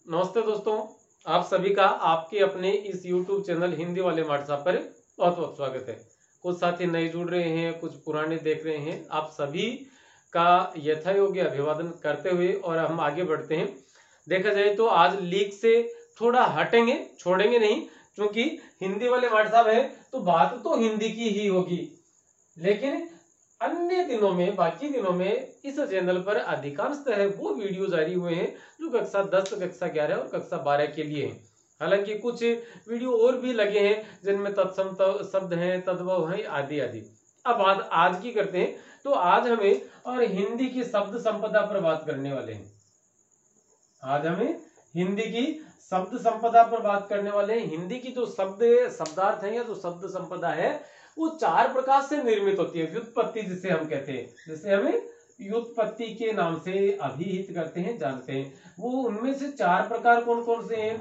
नमस्ते दोस्तों, आप सभी का आपके अपने इस YouTube चैनल हिंदी वाले व्हाट्सएप पर बहुत बहुत स्वागत है। कुछ साथी नए जुड़ रहे हैं, कुछ पुराने देख रहे हैं। आप सभी का यथायोग्य अभिवादन करते हुए और हम आगे बढ़ते हैं। देखा जाए तो आज लीक से थोड़ा हटेंगे, छोड़ेंगे नहीं, क्योंकि हिंदी वाले व्हाट्सएप है तो बात तो हिंदी की ही होगी। लेकिन अन्य दिनों में, बाकी दिनों में इस चैनल पर अधिकांशतः वो वीडियो जारी हुए हैं जो कक्षा 10, कक्षा 11 और कक्षा 12 के लिए हैं। हालांकि कुछ वीडियो और भी लगे हैं जिनमें तत्सम शब्द हैं, तद्भव हैं, आदि आदि। अब बात आज की करते हैं। तो आज हमें और हिंदी की शब्द संपदा पर बात करने वाले हैं। आज हमें हिंदी की शब्द संपदा पर बात करने वाले हैं। हिंदी की जो शब्दार्थ है या जो शब्द संपदा है वो 4 प्रकार से निर्मित होती है। व्युत्पत्ति जिसे हम कहते हैं, जिसे हमें व्युत्पत्ति के नाम से अभिहित करते हैं, जानते हैं। वो उनमें से 4 प्रकार कौन कौन से हैं?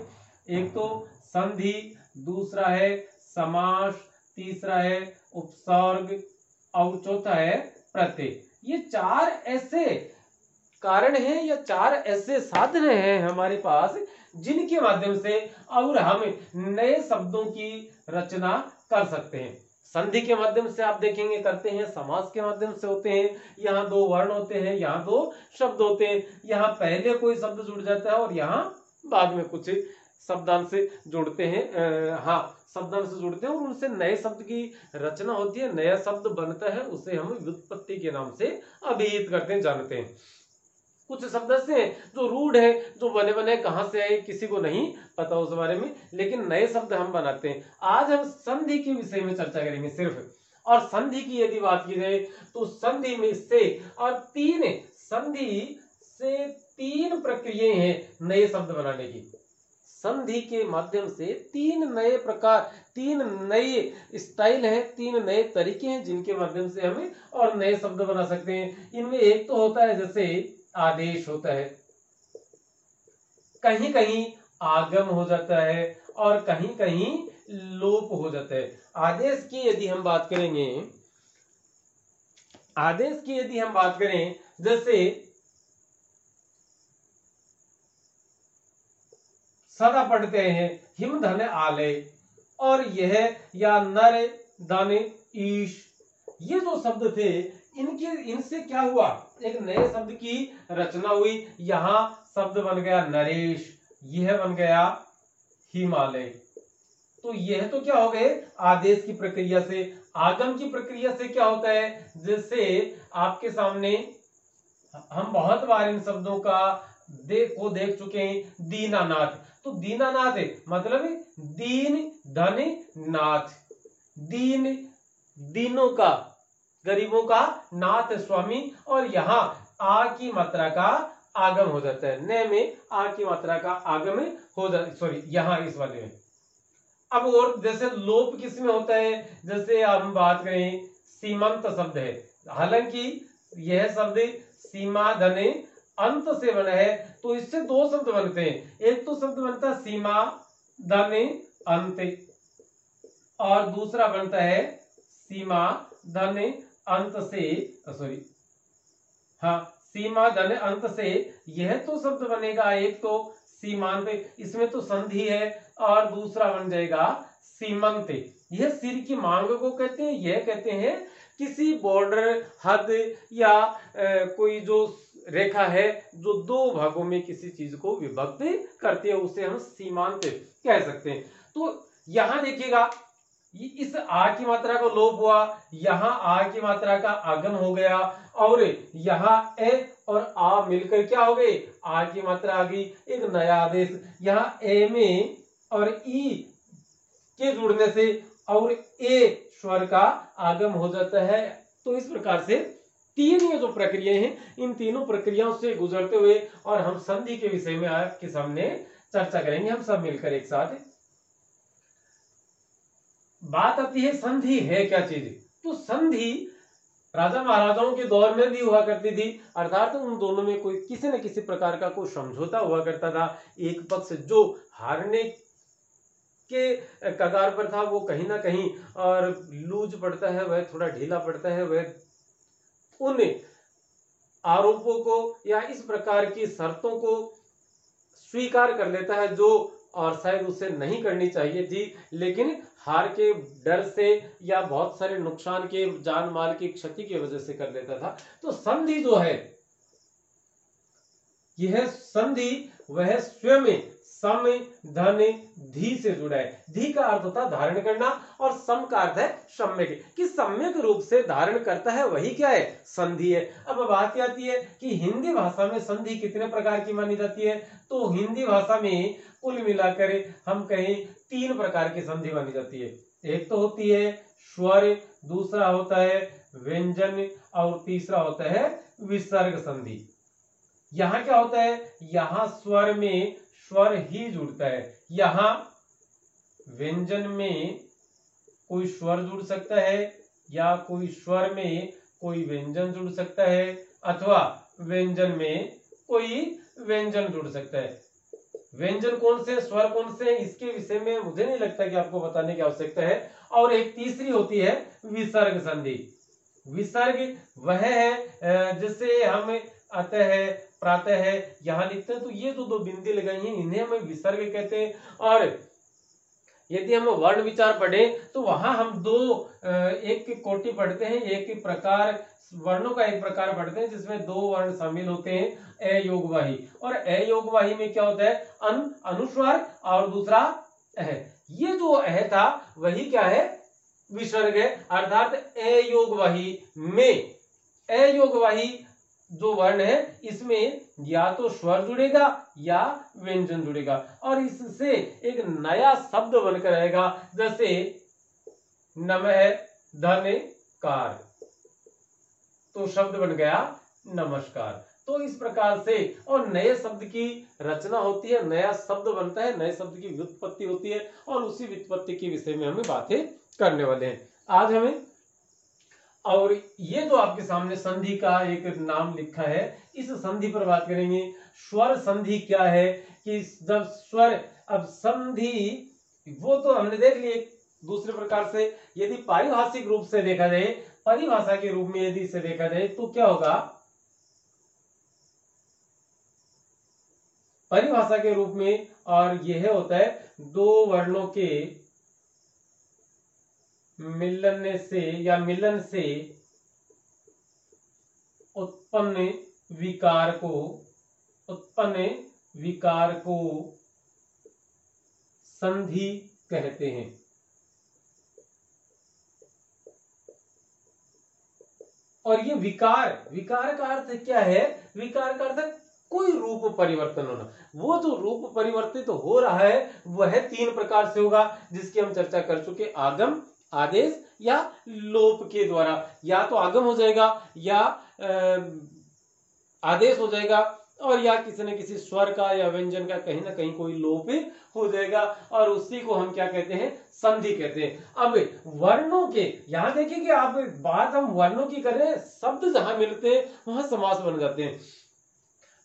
एक तो संधि, दूसरा है समास, तीसरा है उपसर्ग और चौथा है प्रत्यय। ये 4 ऐसे कारण है या 4 ऐसे साधन हैं हमारे पास जिनके माध्यम से और हम नए शब्दों की रचना कर सकते हैं। संधि के माध्यम से आप देखेंगे करते हैं, समास के माध्यम से होते हैं। यहाँ 2 वर्ण होते हैं, यहाँ 2 शब्द होते हैं। यहाँ पहले कोई शब्द जुड़ जाता है और यहाँ बाद में कुछ शब्दांश से जुड़ते हैं। शब्दांश से जुड़ते हैं और उनसे नए शब्द की रचना होती है, नया शब्द बनता है। उसे हम व्युत्पत्ति के नाम से अभिहित करते हैं, जानते हैं। कुछ शब्द ऐसे हैं जो रूढ़ है, जो बने बने कहां से आए किसी को नहीं पता उस बारे में, लेकिन नए शब्द हम बनाते हैं। आज हम संधि के विषय में चर्चा करेंगे सिर्फ। और संधि की यदि बात की जाए तो संधि में से और संधि से 3 प्रक्रियाएं हैं नए शब्द बनाने की। संधि के माध्यम से 3 नए प्रकार, 3 नए स्टाइल हैं, 3 नए तरीके हैं जिनके माध्यम से हमें और नए शब्द बना सकते हैं। इनमें एक तो होता है जैसे आदेश होता है, कहीं कहीं आगम हो जाता है और कहीं कहीं लोप हो जाता है। आदेश की यदि हम बात करेंगे, आदेश की यदि हम बात करें, जैसे सदा पढ़ते हैं हिम धन आलय, और यह या नर धन ईश, ये जो शब्द थे इनसे क्या हुआ, एक नए शब्द की रचना हुई। यहां शब्द बन गया नरेश, यह बन गया हिमालय। तो यह तो क्या हो गए आदेश की प्रक्रिया से। आगम की प्रक्रिया से क्या होता है, जैसे आपके सामने हम बहुत बार इन शब्दों का देख चुके हैं। दीनानाथ, तो दीनानाथ मतलब दीन धन नाथ, दीन दीनों का, गरीबों का, नाथ स्वामी, और यहाँ आ की मात्रा का आगम हो जाता है। न में आ की मात्रा का आगम हो जाता, सॉरी यहाँ इस वाले में। अब और जैसे लोप किस में होता है, जैसे हम बात करें सीमंत शब्द है। हालांकि यह शब्द सीमा धने अंत से बना है, तो इससे 2 शब्द बनते हैं। एक तो शब्द बनता है सीमा धने अंत, और दूसरा बनता है सीमा धने अंत से, सॉरी सीमा धन अंत से। यह तो शब्द बनेगा एक तो सीमांत, इसमें तो संधि है, और दूसरा बन जाएगा सीमंत। यह सिर की मांग को कहते हैं। यह कहते हैं किसी बॉर्डर, हद या कोई जो रेखा है जो 2 भागों में किसी चीज को विभक्त करती है, उसे हम सीमांत कह सकते हैं। तो यहां देखिएगा इस आ की मात्रा को लोप हुआ, यहां आ की मात्रा का आगम हो गया, और यहां ए और आ मिलकर क्या हो गए, आ की मात्रा आ गई। एक नया आदेश, यहां ए में और ई के जुड़ने से और ए स्वर का आगम हो जाता है। तो इस प्रकार से 3 ये जो प्रक्रियाएं हैं, इन तीनों प्रक्रियाओं से गुजरते हुए और हम संधि के विषय में आपके सामने चर्चा करेंगे, हम सब मिलकर एक साथ। बात आती है संधि है क्या चीज। तो संधि राजा महाराजाओं के दौर में भी हुआ करती थी, अर्थात उन दोनों में कोई किसी न किसी प्रकार का कोई समझौता हुआ करता था। एक पक्ष जो हारने के कगार पर था वो कहीं ना कहीं और लूज पड़ता है, वह थोड़ा ढीला पड़ता है, वह उन आरोपों को या इस प्रकार की शर्तों को स्वीकार कर लेता है जो, और शायद उसे नहीं करनी चाहिए थी, लेकिन हार के डर से या बहुत सारे नुकसान के, जान माल की क्षति की वजह से कर लेता था। तो संधि जो है, यह संधि वह स्वयं सम धन धी से जुड़ा है। धी का अर्थ होता है धारण करना, और सम का अर्थ है सम्यक, कि सम्यक रूप से धारण करता है, वही क्या है, संधि है। अब बात आती है कि हिंदी भाषा में संधि कितने प्रकार की मानी जाती है। तो हिंदी भाषा में कुल मिलाकर हम कहें 3 प्रकार की संधि मानी जाती है। एक तो होती है स्वर, दूसरा होता है व्यंजन, और तीसरा होता है विसर्ग संधि। यहाँ क्या होता है, यहाँ स्वर में स्वर ही जुड़ता है, यहाँ व्यंजन में कोई स्वर जुड़ सकता है, या कोई स्वर में कोई व्यंजन जुड़ सकता है, अथवा व्यंजन में कोई व्यंजन जुड़ सकता है। व्यंजन कौन से, स्वर कौन से, इसके विषय में मुझे नहीं लगता कि आपको बताने की आवश्यकता है। और एक तीसरी होती है विसर्ग संधि। विसर्ग वह है जिससे हम अतः प्रातः यहाँ लिखते हैं, तो ये जो 2 बिंदी लगाई हैं इन्हें हम विसर्ग कहते हैं। और यदि हम वर्ण विचार पढ़े तो वहां हम 2 एक कोटि पढ़ते हैं, एक प्रकार वर्णों का एक प्रकार पढ़ते हैं जिसमें 2 वर्ण शामिल होते हैं, अयोगवाही। और अयोगवाही में क्या होता है, अनुस्वार और दूसरा अह। ये जो अह था वही क्या है, विसर्ग है। अर्थात अयोगवाही में, अयोगवाही जो वर्ण है इसमें या तो स्वर जुड़ेगा या व्यंजन जुड़ेगा, और इससे एक नया शब्द बनकर आएगा, जैसे नमः धनकार, तो शब्द बन गया नमस्कार। तो इस प्रकार से और नए शब्द की रचना होती है, नया शब्द बनता है, नए शब्द की व्युत्पत्ति होती है, और उसी व्युत्पत्ति के विषय में हमें बातें करने वाले हैं आज हमें। और ये जो आपके सामने संधि का एक नाम लिखा है, इस संधि पर बात करेंगे। स्वर संधि क्या है, कि जब स्वर, अब संधि वो तो हमने देख लिए दूसरे प्रकार से। यदि पारिभाषिक रूप से देखा जाए, परिभाषा के रूप में यदि इसे देखा जाए तो क्या होगा, परिभाषा के रूप में, और यह होता है 2 वर्णों के मिलन से या मिलन से उत्पन्न विकार को संधि कहते हैं। और ये विकार का अर्थ क्या है, विकार का अर्थ कोई रूप परिवर्तन होना। वो जो रूप परिवर्तित हो रहा है वह 3 प्रकार से होगा, जिसकी हम चर्चा कर चुके, आगम, आदेश या लोप के द्वारा। या तो आगम हो जाएगा, या आदेश हो जाएगा, और या किसी न किसी स्वर का या व्यंजन का कहीं ना कहीं कोई लोप हो जाएगा, और उसी को हम क्या कहते हैं, संधि कहते हैं। अब वर्णों के, यहां देखिए कि आप बात हम वर्णों की कर रहे हैं, शब्द जहां मिलते हैं वहां समास बन जाते हैं।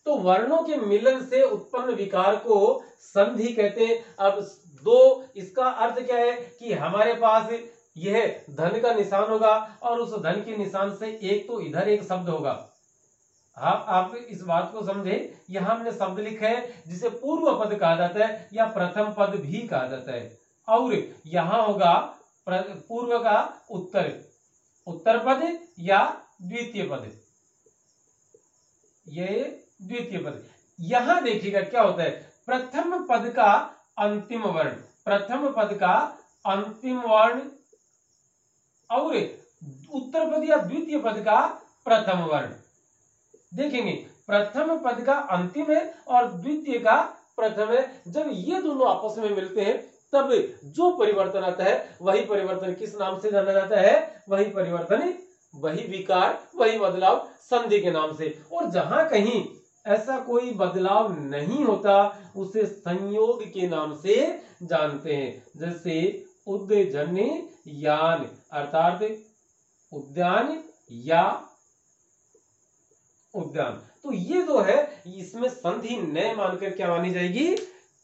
तो वर्णों के मिलन से उत्पन्न विकार को संधि कहते हैं। अब 2, इसका अर्थ क्या है कि हमारे पास यह धन का निशान होगा, और उस धन के निशान से एक तो इधर एक शब्द होगा। आप इस बात को समझे, यहां हमने शब्द लिखा है जिसे पूर्व पद कहा जाता है या प्रथम पद भी कहा जाता है, और यहां होगा पूर्व का उत्तर पद या द्वितीय पद, ये द्वितीय पद। यहां देखिएगा क्या होता है, प्रथम पद का अंतिम वर्ण, प्रथम पद का अंतिम वर्ण, और उत्तर पद या द्वितीय पद का प्रथम वर्ण। देखेंगे प्रथम पद का अंतिम है और द्वितीय का प्रथम है। जब ये दोनों आपस में मिलते हैं तब जो परिवर्तन आता है वही परिवर्तन किस नाम से जाना जाता है, वही परिवर्तन, वही विकार, वही बदलाव संधि के नाम से। और जहां कहीं ऐसा कोई बदलाव नहीं होता उसे संयोग के नाम से जानते हैं। जैसे उद्जन्यान अर्थात उद्यान या उद्यान। तो ये जो है इसमें संधि न मानकर क्या मानी जाएगी,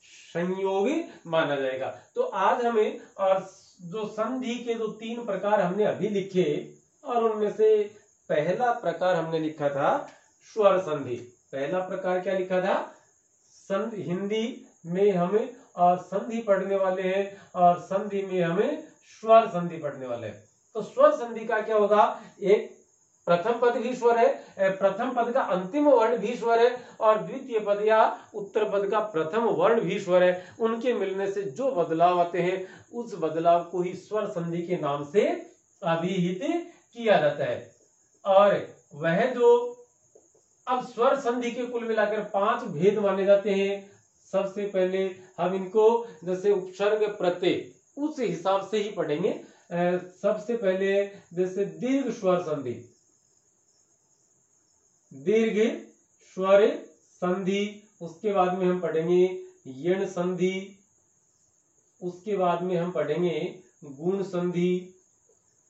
संयोगी माना जाएगा। तो आज हमें और जो संधि के जो 3 प्रकार हमने अभी लिखे, और उनमें से पहला प्रकार हमने लिखा था स्वर संधि। पहला प्रकार क्या लिखा था, हिंदी में हमें और संधि पढ़ने वाले हैं, और संधि में हमें स्वर संधि पढ़ने वाले हैं। तो स्वर संधि का क्या होगा, एक प्रथम पद भी स्वर है, प्रथम पद का अंतिम वर्ण भी स्वर है, और द्वितीय पद या उत्तर पद का प्रथम वर्ण भी स्वर है। उनके मिलने से जो बदलाव आते हैं उस बदलाव को ही स्वर संधि के नाम से अभिहित किया जाता है। और वह जो अब स्वर संधि के कुल मिलाकर 5 भेद माने जाते हैं। सबसे पहले हम इनको जैसे उपसर्ग प्रत्यय उस हिसाब से ही पढ़ेंगे। सबसे पहले जैसे दीर्घ स्वर संधि, दीर्घ स्वर संधि, उसके बाद में हम पढ़ेंगे यण संधि, उसके बाद में हम पढ़ेंगे गुण संधि,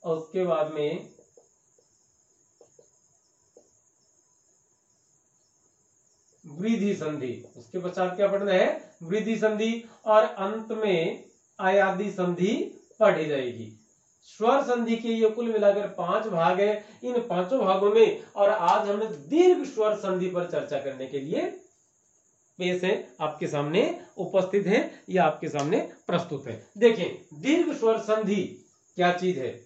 और उसके बाद में वृद्धि संधि। उसके पश्चात क्या पढ़ना है, वृद्धि संधि, और अंत में आयादी संधि पढ़ी जाएगी। स्वर संधि के ये कुल मिलाकर 5 भाग है। इन 5 भागों में और आज हम दीर्घ स्वर संधि पर चर्चा करने के लिए पेश है, आपके सामने उपस्थित है या आपके सामने प्रस्तुत है। देखें दीर्घ स्वर संधि क्या चीज है।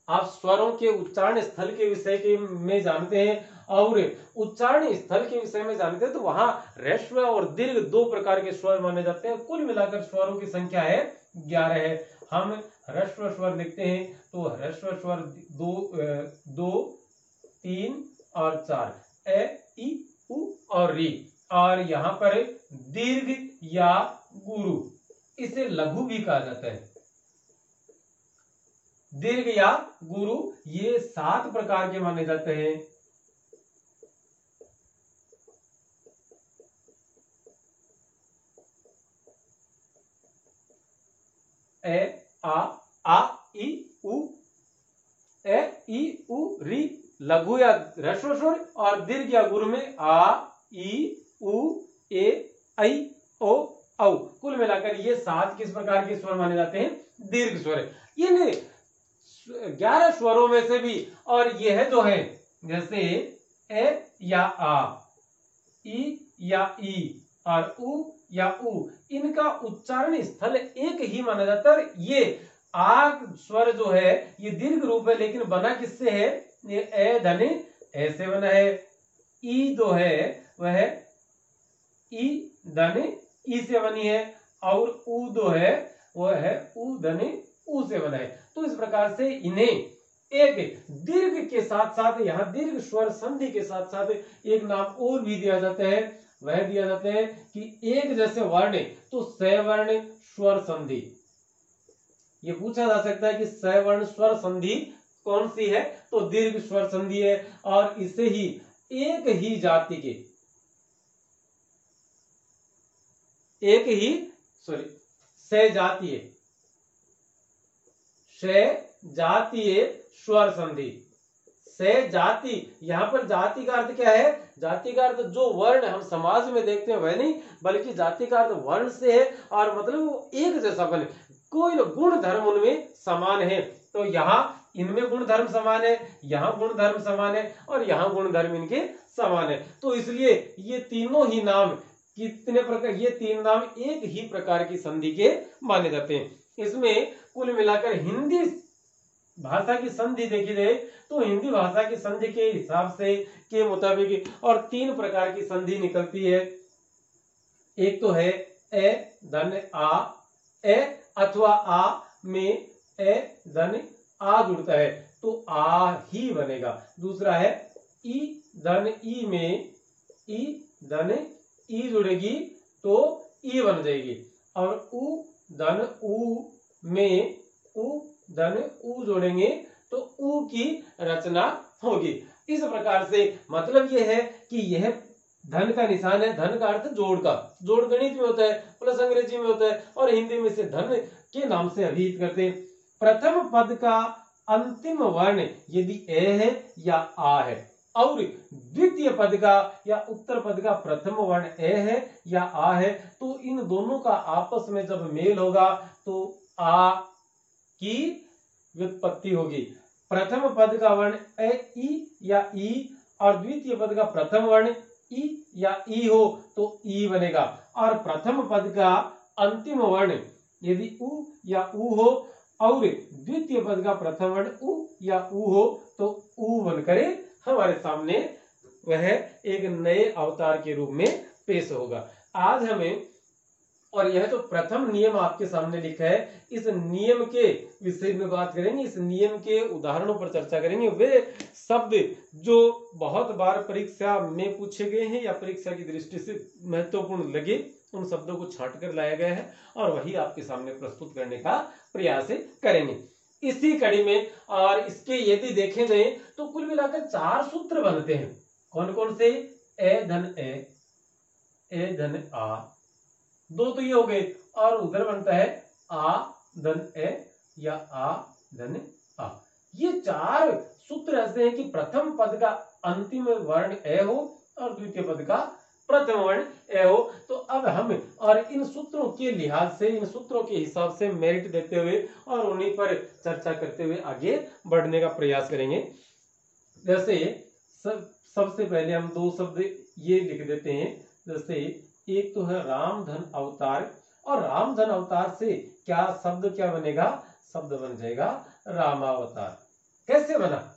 आप स्वरों के उच्चारण स्थल के विषय के में जानते हैं, और उच्चारण स्थल के विषय में जानते हैं तो वहां ह्रस्व और दीर्घ 2 प्रकार के स्वर माने जाते हैं। कुल मिलाकर स्वरों की संख्या है 11 है। हम ह्रस्व स्वर लिखते हैं तो ह्रस्व स्वर 2, 3 और 4, ए, ई, उ और री। और यहाँ पर दीर्घ या गुरु, इसे लघु भी कहा जाता है। दीर्घ या गुरु ये 7 प्रकार के माने जाते हैं। ए, आ, ई, उ, ए, ई, उ, री लघु या ह्रस्व स्वर, और दीर्घ या गुरु में आ, ई, उ, ए, ऐ, ओ, औ। कुल मिलाकर ये 7 किस प्रकार के स्वर माने जाते हैं, दीर्घ स्वर। इन 11 स्वरों में से भी, और यह जो है जैसे ए या आ, ई या ई और उ या उ, इनका उच्चारण स्थल एक ही माना जाता है। ये आ स्वर जो है ये दीर्घ रूप है, लेकिन बना किससे है, ये ए धनी ऐसे बना है। ई जो है वह ई धनी ई से बनी है, और उ जो है वह है उ धनी उ से बना है। तो इस प्रकार से इन्हें एक दीर्घ के साथ साथ, यहाँ दीर्घ स्वर संधि के साथ साथ एक नाम और भी दिया जाता है। वह दिया जाता है कि एक जैसे वर्ण तो सवर्ण स्वर संधि। ये पूछा जा सकता है कि सवर्ण स्वर संधि कौन सी है, तो दीर्घ स्वर संधि है। और इसे ही एक ही जाति के, एक ही सजातीय स्वर संधि। जाति, यहाँ पर जाति का अर्थ क्या है, जाति का अर्थ जो वर्ण हम समाज में देखते हैं वह नहीं, बल्कि जाति का अर्थ वर्ण से है, और मतलब वो एक जैसा बने, कोई गुण धर्म उनमें समान है। तो यहाँ इनमें गुण धर्म समान है, यहाँ गुण धर्म समान है, और यहाँ गुण धर्म इनके समान है। तो इसलिए ये तीनों ही नाम कितने प्रकार, ये 3 नाम एक ही प्रकार की संधि के माने जाते हैं। इसमें कुल मिलाकर हिंदी भाषा की संधि देखी जाए तो हिंदी भाषा की संधि के हिसाब से के मुताबिक और 3 प्रकार की संधि निकलती है। एक तो है ए धन आ, ए अथवा आ में ए धन आ जुड़ता है तो आ ही बनेगा। दूसरा है ई धन ई में ई धन ई जुड़ेगी तो ई बन जाएगी, और उ धन उ में उ धन उ जोड़ेंगे तो उ की रचना होगी। इस प्रकार से मतलब यह है कि यह धन का निशान है। धन का अर्थ जोड़ का, जोड़ गणित में होता है, प्लस अंग्रेजी में होता है, और हिंदी में से धन के नाम से अभिहित करते हैं। प्रथम पद का अंतिम वर्ण यदि ए है या आ है, और द्वितीय पद का या उत्तर पद का प्रथम वर्ण ए है या आ है, तो इन दोनों का आपस में जब मेल होगा तो आ की व्युत्पत्ति होगी। प्रथम पद का वर्ण ए ई या ई, और द्वितीय पद का प्रथम वर्ण ई या ई हो तो ई बनेगा। और प्रथम पद का अंतिम वर्ण यदि उ या उ हो और द्वितीय पद का प्रथम वर्ण उ या उ हो तो उ बनकर हमारे सामने वह एक नए अवतार के रूप में पेश होगा। आज हमें, और यह तो प्रथम नियम आपके सामने लिखा है, इस नियम के विषय में बात करेंगे, इस नियम के उदाहरणों पर चर्चा करेंगे। वे शब्द जो बहुत बार परीक्षा में पूछे गए हैं या परीक्षा की दृष्टि से महत्वपूर्ण लगे, उन शब्दों को छांट कर लाया गया है और वही आपके सामने प्रस्तुत करने का प्रयास करेंगे इसी कड़ी में। और इसके यदि देखे जाए तो कुल मिलाकर 4 सूत्र बनते हैं। कौन कौन से? ए धन आ, 2 तो ये हो गए, और उधर बनता है आ धन ए या आ धन आ। ये 4 सूत्र ऐसे हैं कि प्रथम पद का अंतिम वर्ण ए हो और द्वितीय पद का प्रथम वर्ण ए हो। तो अब हम और इन सूत्रों के लिहाज से, इन सूत्रों के हिसाब से मेरिट देते हुए और उन्हीं पर चर्चा करते हुए आगे बढ़ने का प्रयास करेंगे। जैसे सबसे पहले हम 2 शब्द ये लिख देते हैं। जैसे एक तो है राम धन अवतार, और राम धन अवतार से क्या शब्द क्या बनेगा? शब्द बन जाएगा रामावतार। कैसे बना,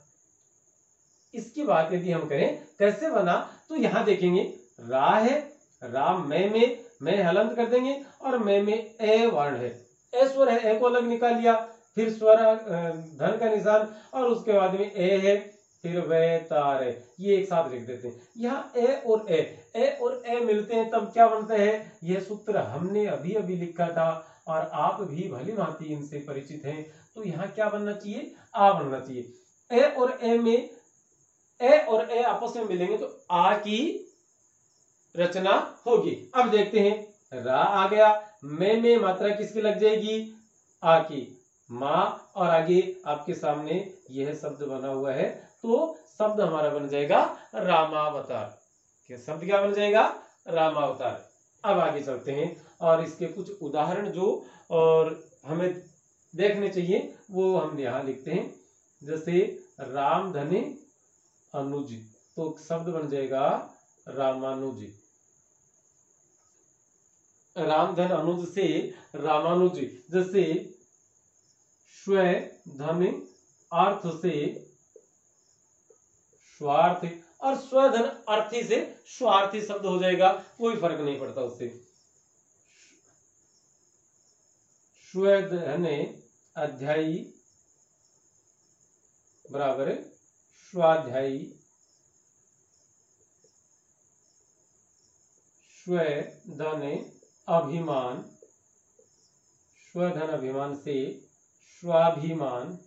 इसकी बात यदि हम करें कैसे बना, तो यहां देखेंगे रा है, राम मैं हलंत कर देंगे और में ए वर्ण है, ए स्वर है, ए को अलग निकाल लिया, फिर स्वर धन का निशान और उसके बाद में ए है, फिर वे तार है, ये एक साथ लिख देते हैं। यहाँ ए और ए मिलते हैं तब क्या बनता है? यह सूत्र हमने अभी अभी लिखा था और आप भी भली भांति इनसे परिचित हैं। तो यहाँ क्या बनना चाहिए? आ बनना चाहिए। ए और ए में, ए और ए आपस में मिलेंगे तो आ की रचना होगी। अब देखते हैं, रा आ गया, में मात्रा किसकी लग जाएगी? आ की, मां, और आगे आपके सामने यह शब्द बना हुआ है तो शब्द हमारा बन जाएगा रामावतार। शब्द क्या बन जाएगा? रामावतार। अब आगे चलते हैं और इसके कुछ उदाहरण जो और हमें देखने चाहिए वो हम यहाँ लिखते हैं। जैसे राम धने अनुज, तो शब्द बन जाएगा रामानुज। राम धन अनुज से रामानुज। जैसे स्व धन अर्थ से स्वार्थ, और स्वधन अर्थी से स्वार्थी शब्द हो जाएगा, कोई फर्क नहीं पड़ता उससे। स्वधन अध्यायी बराबर स्वाध्यायी, स्वधन अभिमान, स्वधन अभिमान से स्वाभिमान,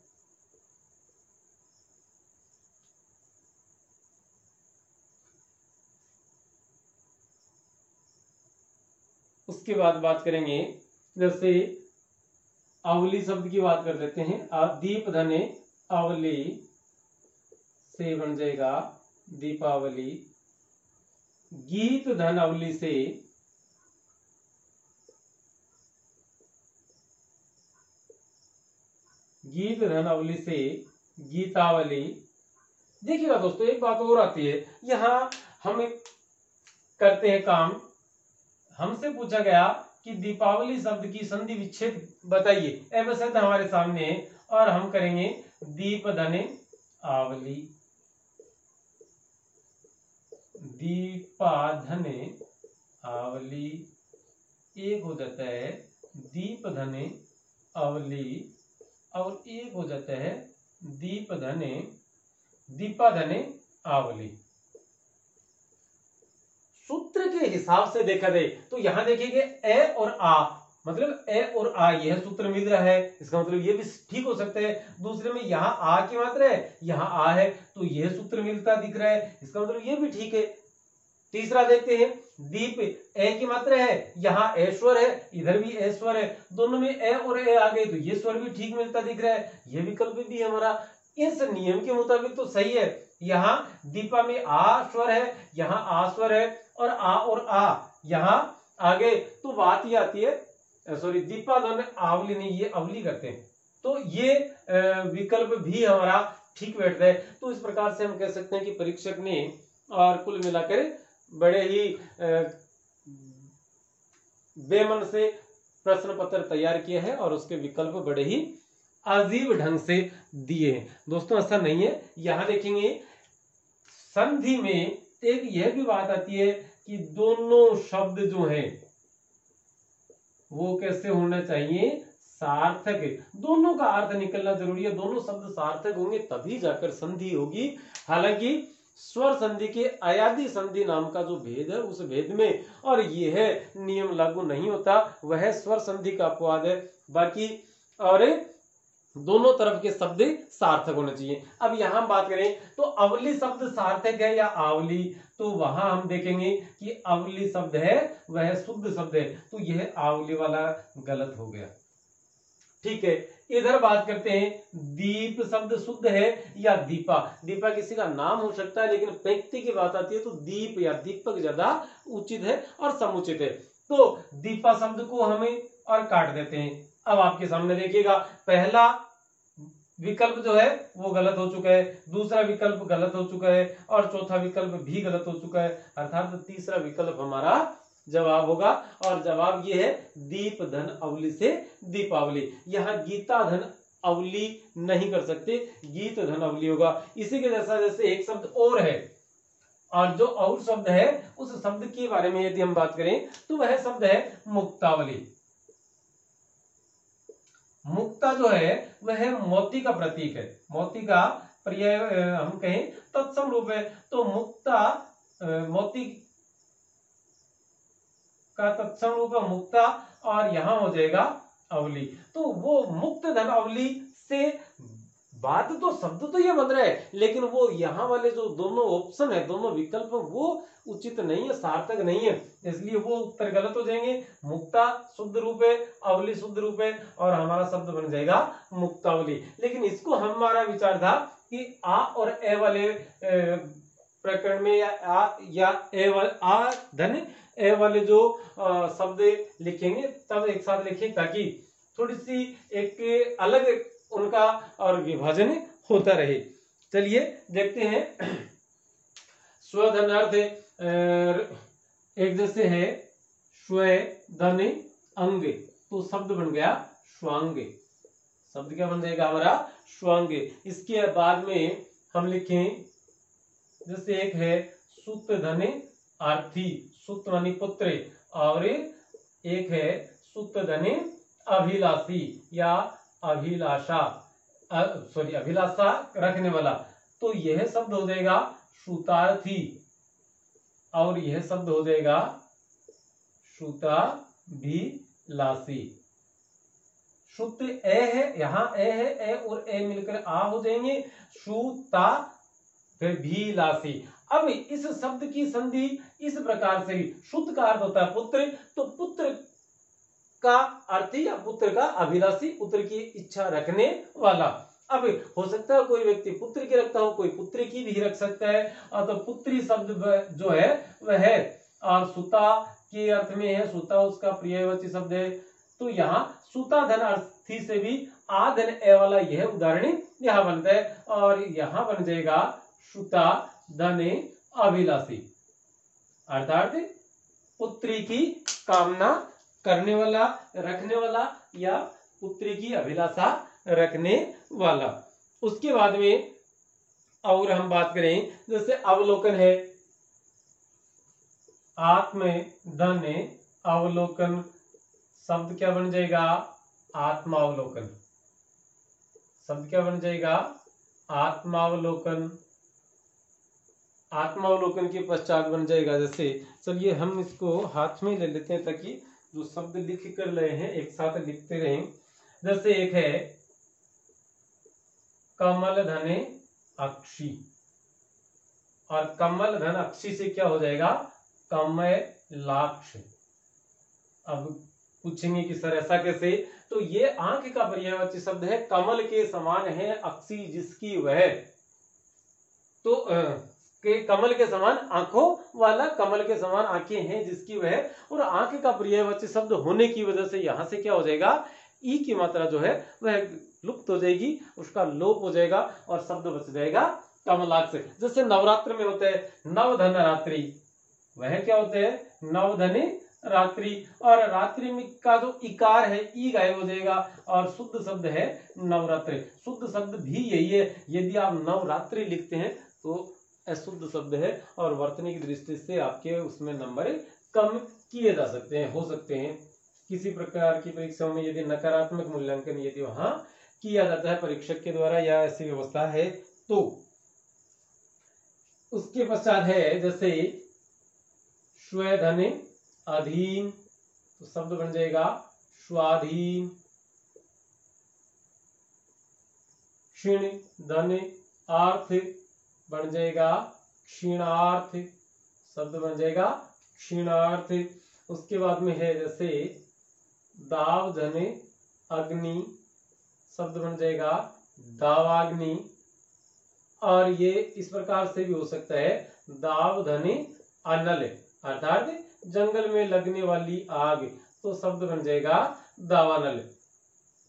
उसके बाद बात करेंगे जैसे अवली शब्द की बात कर लेते हैं। दीप धने अवली से बन जाएगा दीपावली। गीत धन अवली से गीतावली। देखिएगा दोस्तों, एक बात और आती है, यहाँ हम करते हैं काम। हमसे पूछा गया कि दीपावली शब्द की संधि विच्छेद बताइए। एवं हमारे सामने है और हम करेंगे दीप धने आवली, दीपा धने आवली। एक हो जाता है दीप धने अवली और एक हो जाता है दीप धने दीपा धने आवली। सूत्र के हिसाब से देखा जाए तो यहां देखिए ए और आ, मतलब ए और आ यह सूत्र मिल रहा है, इसका मतलब ये भी ठीक हो सकता है। दूसरे में यहाँ आ की मात्रा है, यहाँ आ है, तो यह सूत्र मिलता दिख रहा है, इसका मतलब ये भी ठीक है। तीसरा देखते हैं, दीप ए की मात्रा है, यहाँ ए स्वर है, इधर भी ए स्वर है, दोनों में ए और ए आ गए तो ये स्वर भी ठीक मिलता दिख रहा है। यह विकल्प भी हमारा इस नियम के मुताबिक तो सही है। यहाँ दीपा में आ स्वर है, यहाँ आ स्वर है और आ यहाँ आ गए, तो बात ये आती है, सॉरी दीपा धन आवली नहीं, ये अवली करते हैं, तो ये विकल्प भी हमारा ठीक बैठता है। तो इस प्रकार से हम कह सकते हैं कि परीक्षक ने और कुल मिलाकर बड़े ही बेमन से प्रश्न पत्र तैयार किए हैं और उसके विकल्प बड़े ही अजीब ढंग से दिए हैं। दोस्तों ऐसा नहीं है, यहां देखेंगे संधि में एक यह भी बात आती है कि दोनों शब्द जो हैं वो कैसे होना चाहिए, सार्थक। दोनों का अर्थ निकलना जरूरी है, दोनों शब्द सार्थक होंगे तभी जाकर संधि होगी। हालांकि स्वर संधि के अयादि संधि नाम का जो भेद है उस भेद में और यह नियम लागू नहीं होता, वह स्वर संधि का अपवाद है। बाकी और दोनों तरफ के शब्द सार्थक होने चाहिए। अब यहां बात करें तो अवली शब्द सार्थक है या आवली, तो वहां हम देखेंगे कि अवली शब्द है वह शुद्ध शब्द है, तो यह आवली वाला गलत हो गया। ठीक है, इधर बात करते हैं दीप शब्द शुद्ध है या दीपा। दीपा किसी का नाम हो सकता है, लेकिन व्यक्ति की बात आती है तो दीप या दीपक ज्यादा उचित है और समुचित है। तो दीपा शब्द को हमें और काट देते हैं। अब आपके सामने देखिएगा, पहला विकल्प जो है वो गलत हो चुका है, दूसरा विकल्प गलत हो चुका है और चौथा विकल्प भी गलत हो चुका है, अर्थात तीसरा विकल्प हमारा जवाब होगा। और जवाब ये है दीप धन अवली से दीपावली। यहां गीता धन अवली नहीं कर सकते, गीत धन अवली होगा। इसी के जैसा जैसे एक शब्द और है, और जो और शब्द है उस शब्द के बारे में यदि हम बात करें तो वह शब्द है मुक्तावली। मुक्ता जो है वह मोती का प्रतीक है, मोती का पर्याय हम कहें तत्सम रूप है, तो मुक्ता मोती का तत्सम रूप है मुक्ता, और यहां हो जाएगा अवली। तो वो मुक्त धन अवली से बात तो शब्द तो ये बन रहा है, लेकिन वो यहाँ वाले जो दोनों ऑप्शन है, दोनों विकल्प वो उचित नहीं है, सार्थक नहीं है, इसलिए वो उत्तर गलत हो जाएंगे। मुक्ता शुद्ध रूप है, अवली शुद्ध रूप है, और हमारा शब्द बन जाएगा मुक्तावली। लेकिन इसको हमारा विचार था कि आ और ए वाले प्रकरण में या आ धन ए वाले जो शब्द लिखेंगे तब एक साथ लिखें, ताकि थोड़ी सी एक अलग उनका और विभाजन होता रहे। चलिए देखते हैं। स्वधन अर्थ एक जैसे है स्व धन अंग, तो शब्द बन गया स्वांग। शब्द क्या बन जाएगा हमारा, स्वांग। इसके बाद में हम लिखें जैसे एक है सुत धन आर्थी, सुत मानी पुत्र, और एक है सुत धन अभिलाषी या अभिलाषा, अभिलाषा रखने वाला, तो यह शब्द हो जाएगा श्रुतार्थी, और यह शब्द हो जाएगा श्रुताभिलाषी। श्रुत ए है, यहाँ ए है, ए और ए मिलकर आ हो जाएंगे, श्रुता फिर भिलाषी। अब इस शब्द की संधि इस प्रकार से, शुद्ध का अर्थ होता है पुत्र, तो पुत्र का अर्थी या पुत्र का अभिलाषी, पुत्र की इच्छा रखने वाला। अब हो सकता है कोई व्यक्ति पुत्र की रखता हो, कोई पुत्री की भी रख सकता है, और तो पुत्री शब्द जो है वह है, और सुता के अर्थ में है, सुता उसका प्रियवाची शब्द है, तो यहाँ सुता धन अर्थी से भी आ धन ए वाला यह उदाहरण यहाँ बनता है, और यहाँ बन जाएगा सुता धन अभिलाषी, अर्थात पुत्री की कामना करने वाला, रखने वाला, या पुत्री की अभिलाषा रखने वाला। उसके बाद में और हम बात करें जैसे अवलोकन है, आत्म धन अवलोकन, शब्द क्या बन जाएगा, आत्मावलोकन। शब्द क्या बन जाएगा, आत्मावलोकन। आत्मावलोकन के पश्चात बन जाएगा जैसे, चलिए हम इसको हाथ में ले लेते हैं ताकि जो शब्द लिख कर रहे हैं एक साथ लिखते रहें। जैसे एक है कमल धने अक्षी, और कमल धन अक्षी से क्या हो जाएगा, कमलाक्ष। अब पूछेंगे कि सर ऐसा कैसे, तो ये आंख का पर्यायवाची शब्द है, कमल के समान है अक्षी जिसकी वह, तो के कमल के समान आंखों वाला, कमल के समान आंखें हैं जिसकी वह, और आंख का पर्यायवाची शब्द होने की वजह से यहां से क्या हो जाएगा, ई की मात्रा जो है वह लुप्त हो जाएगी, उसका लोप हो जाएगा और शब्द बच जाएगा कमलाक्ष। जैसे नवरात्र में होता है नवधन रात्रि, वह क्या होते हैं, नव धने रात्रि। और रात्रि में का जो इकार है ई गायब हो जाएगा और शुद्ध शब्द है नवरात्रि। शुद्ध शब्द भी यही है। यदि आप नवरात्रि लिखते हैं तो अशुद्ध शब्द है और वर्तनी की दृष्टि से आपके उसमें नंबर कम किए जा सकते हैं, हो सकते हैं। किसी प्रकार की परीक्षाओं में यदि नकारात्मक मूल्यांकन यदि वहां किया जाता है परीक्षक के द्वारा या ऐसी व्यवस्था है तो। उसके पश्चात है जैसे स्वधने अधीन, तो शब्द बन जाएगा स्वाधीन। क्षीण धने आर्थ बन जाएगा क्षीणार्थ, शब्द बन जाएगा क्षीणार्थ। उसके बाद में है जैसे दाव धने अग्नि, शब्द बन जाएगा दावाग्नि। और ये इस प्रकार से भी हो सकता है दाव धने अनल, अर्थात जंगल में लगने वाली आग, तो शब्द बन जाएगा दावानल।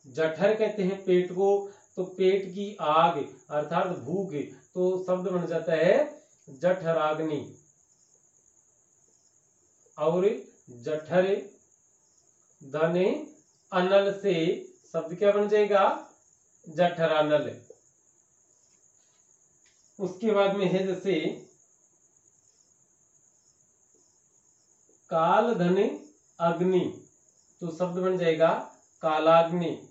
जठर कहते हैं पेट को, तो पेट की आग अर्थात भूख, तो शब्द बन जाता है जठराग्नि। और जठर धने अनल से शब्द क्या बन जाएगा, जठरानल। उसके बाद में है जैसे काल धने अग्नि, तो शब्द बन जाएगा कालाग्नि,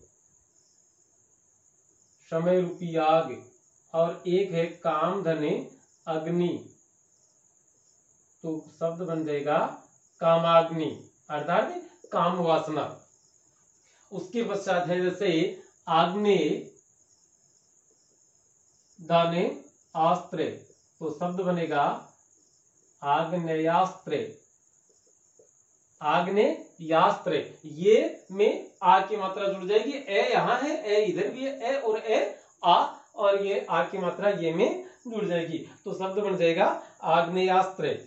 समय रूपी आग। और एक है काम धने अग्नि, तो शब्द बन जाएगा कामाग्नि, अर्थात काम वासना। उसके पश्चात है जैसे आग्नेय दाने अस्त्र, तो शब्द बनेगा आग्नेयास्त्र, आग्नेयास्त्र। ये में आ की मात्रा जुड़ जाएगी, ए यहाँ है, ए इधर भी है, ए और ए आ, और ये आ की मात्रा ये में जुड़ जाएगी, तो शब्द बन जाएगा आग्नेयास्त्र।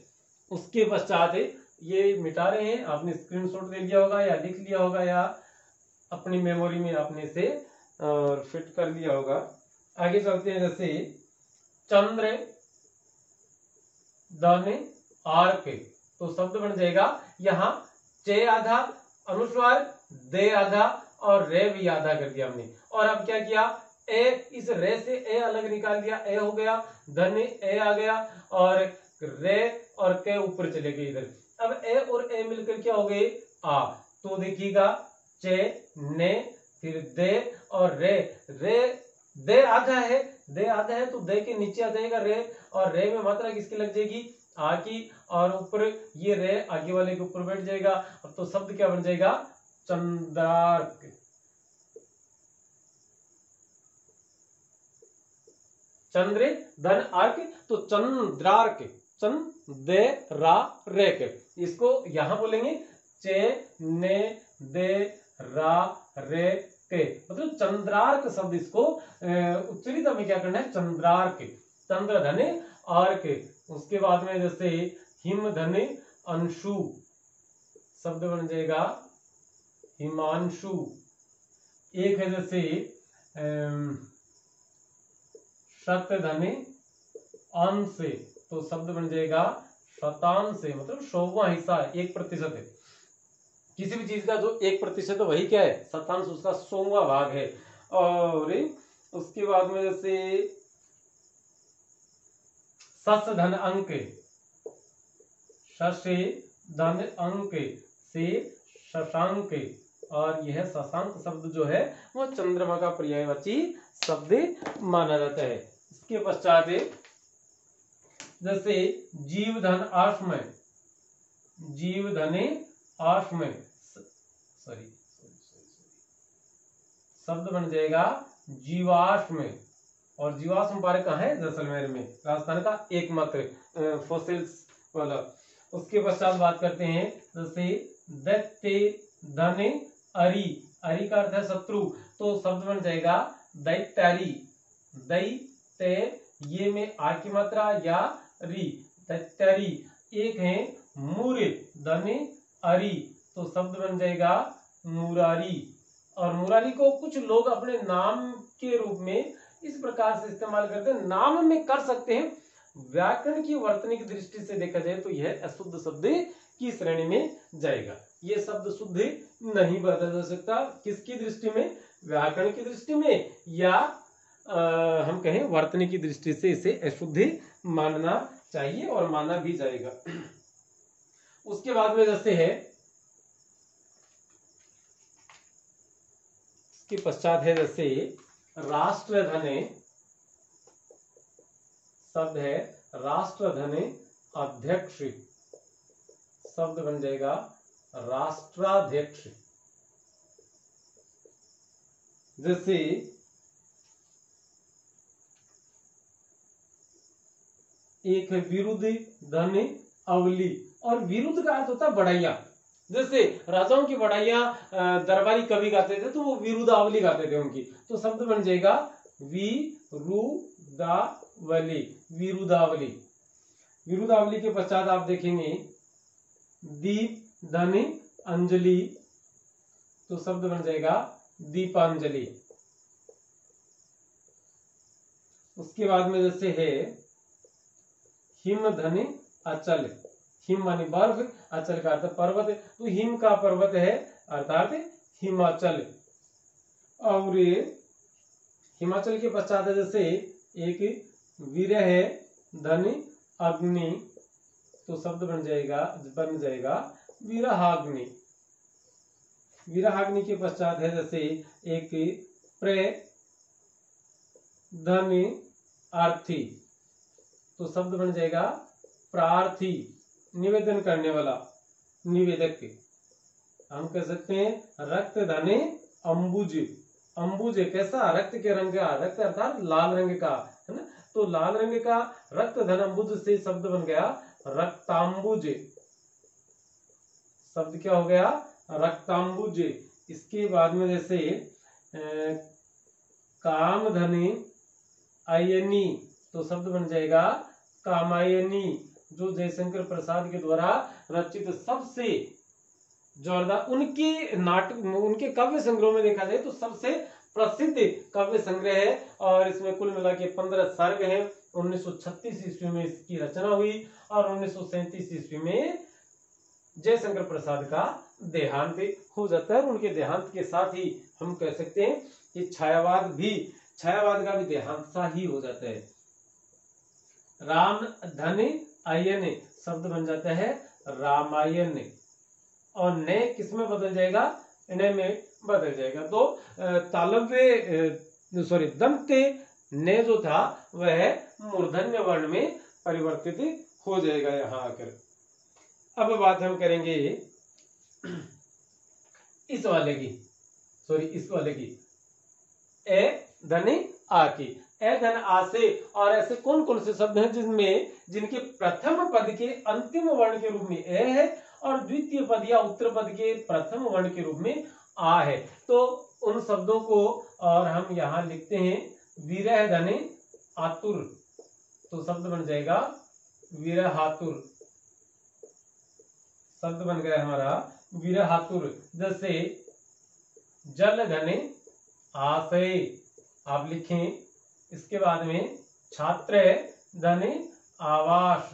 उसके पश्चात ये मिटा रहे हैं, आपने स्क्रीनशॉट ले लिया होगा या लिख लिया होगा या अपनी मेमोरी में आपने से फिट कर लिया होगा। आगे चलते हैं जैसे चंद्र दाने आर्क, तो शब्द बन जाएगा यहाँ चे आधा अनुस्वार, दे आधा और रे भी आधा कर दिया हमने। और अब क्या किया, ए, इस रे से ए अलग निकाल दिया, ए हो गया, धन ए आ गया और रे और के ऊपर चले गए इधर। अब ए और ए मिलकर क्या हो गए, आ। तो देखिएगा चे ने फिर दे और रे, रे दे आधा है, दे आधा है तो दे के नीचे आ जाएगा रे, और रे में मात्रा किसकी लग जाएगी, आ की, और ऊपर ये रे आगे वाले के ऊपर बैठ जाएगा। अब तो शब्द क्या बन जाएगा, चंद्रार्क। चंद्र धन आर्क, तो चंद्रार्क, चंद्रार्क। इसको यहां बोलेंगे चे ने दे रा रे के, मतलब चंद्रार्क शब्द, इसको उच्चरित में क्या करना है, चंद्रार्क, चंद्र धने आर्क। उसके बाद में जैसे हिम धने अंशु, शब्द बन जाएगा हिमांशु। एक है जैसे शत धने अंश, तो शब्द बन जाएगा शतांश, मतलब 100वां हिस्सा, 1% है। किसी भी चीज का जो 1% है वही क्या है, शतांश, उसका 100वां भाग है। और उसके बाद में जैसे सस धन अंक, शशे धन अंक से शशांक, और यह शशांक शब्द जो है वो चंद्रमा का पर्यायवाची शब्द माना जाता है। इसके पश्चात जैसे जीव धन आश्मय, जीव धने आश्मय, सॉरी शब्द बन जाएगा जीवाश्मय। और जीवाश्म पार्क कहाँ है, जैसलमेर में, राजस्थान का एकमात्र फॉसिल्स वाला। उसके पश्चात बात करते हैं जैसे दैत्य धने अरि, अरि का अर्थ है शत्रु, तो शब्द बन जाएगा दैत्यारी, दैत्य ये में आ की मात्रा या री, दैत्यारी। एक है मूर धने अरि, तो शब्द बन जाएगा मुरारी। और मुरारी को कुछ लोग अपने नाम के रूप में इस प्रकार से इस्तेमाल करते हैं, नाम में कर सकते हैं व्याकरण की वर्तनी की दृष्टि से देखा जाए तो यह अशुद्ध शब्द की श्रेणी में जाएगा। यह शब्द शुद्ध नहीं बदला जा सकता। किसकी दृष्टि में? व्याकरण की दृष्टि में, या हम कहें वर्तनी की दृष्टि से इसे अशुद्ध मानना चाहिए और माना भी जाएगा। उसके बाद में जैसे है, इसके पश्चात है जैसे राष्ट्रधने, शब्द है राष्ट्रधने अध्यक्ष, शब्द बन जाएगा राष्ट्राध्यक्ष। जैसे एक है विरुद्ध धन अवली, और विरुद्ध का अर्थ होता है बढ़ैया। जैसे राजाओं की बढ़ैया दरबारी कवि गाते थे तो वो विरुद्धावली गाते थे उनकी, तो शब्द बन जाएगा विरुदावली, विरुदावली। विरुदावली के पश्चात आप देखेंगे दीप धन अंजलि, तो शब्द बन जाएगा दीपांजलि। उसके बाद में जैसे है हिम धन अचल, हिम माने बर्फ, अचल का अर्थ पर्वत, तो हिम का पर्वत है अर्थात हिमाचल। और हिमाचल के पश्चात जैसे एक विरह धन अग्नि, तो शब्द बन जाएगा विरहाग्नि। विरहाग्नि के पश्चात है जैसे एक प्रे धन आर्थी, तो शब्द बन जाएगा प्रार्थी, निवेदन करने वाला, निवेदक। हम कह सकते हैं रक्त धने अंबुज, अंबुज कैसा? रक्त के रंग का, रक्त अर्थात लाल रंग का, है ना, तो लाल रंग का रक्त धन अंबुज से शब्द बन गया रक्तांबुज, शब्द क्या हो गया? रक्तांबुज। इसके बाद में जैसे काम धने अयनी, तो शब्द बन जाएगा कामायनी, जो जयशंकर प्रसाद के द्वारा रचित सबसे जोरदार उनकी नाटक, उनके काव्य संग्रह में देखा जाए तो सबसे प्रसिद्ध काव्य संग्रह है। और इसमें कुल मिला के 15 सर्ग हैं। 1936 ईस्वी में इसकी रचना हुई और 1937 ईस्वी में जयशंकर प्रसाद का देहांत हो जाता है। और उनके देहांत के साथ ही हम कह सकते हैं कि छायावाद का भी देहांत सा ही हो जाता है। राम धन अयन, शब्द बन जाता है रामायण, और ने किस में बदल जाएगा? ने में बदल जाएगा। तो तालव्य दंते ने जो था वह मूर्धन्य वर्ण में परिवर्तित हो जाएगा यहां आकर। अब बात हम करेंगे इस वाले की, ए धनी आ की। ए धन आ से, और ऐसे कौन कौन से शब्द हैं जिनके प्रथम पद के अंतिम वर्ण के रूप में ए है और द्वितीय पद या उत्तर पद के प्रथम वर्ण के रूप में आ है? तो उन शब्दों को और हम यहां लिखते हैं विरह धने आतुर, तो शब्द बन जाएगा विरहातुर, शब्द बन गया हमारा विरहातुर। जैसे जल धने आशय, आप लिखें। इसके बाद में छात्र धने आवास,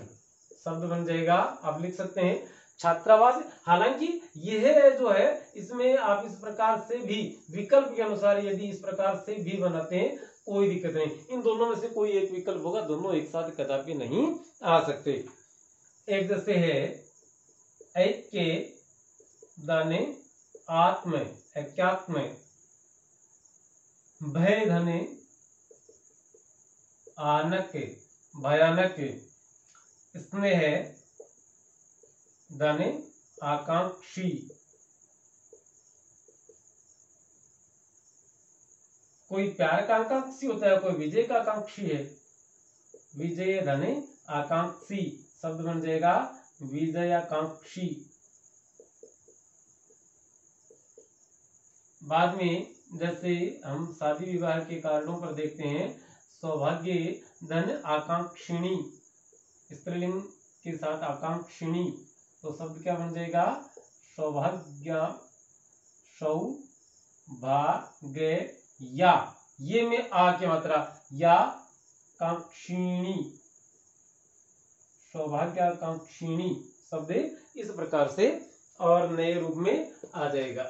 शब्द बन जाएगा, आप लिख सकते हैं छात्रावास। हालांकि यह जो है इसमें आप इस प्रकार से भी विकल्प के अनुसार यदि इस प्रकार से भी बनाते हैं कोई दिक्कत नहीं। इन दोनों में से कोई एक विकल्प होगा, दोनों एक साथ कदापि नहीं आ सकते। एक जैसे है ऐक्य दाने आत्म, ऐक्यात्म। भय धने आनक, भयानक। स्नेह धने आकांक्षी। कोई प्यार का आकांक्षी होता है, कोई विजय का आकांक्षी है। विजय धने आकांक्षी, शब्द बन जाएगा विजयाकांक्षी। बाद में जैसे हम शादी विवाह के कारणों पर देखते हैं सौभाग्य धन आकांक्षिणी, स्त्रीलिंग के साथ आकांक्षिणी, तो शब्द क्या बन जाएगा? सौभाग्य, सौभाग्य या, ये में आ की मात्रा, या कांक्षिणी। सौभाग्याकांक्षिणी शब्द इस प्रकार से और नए रूप में आ जाएगा।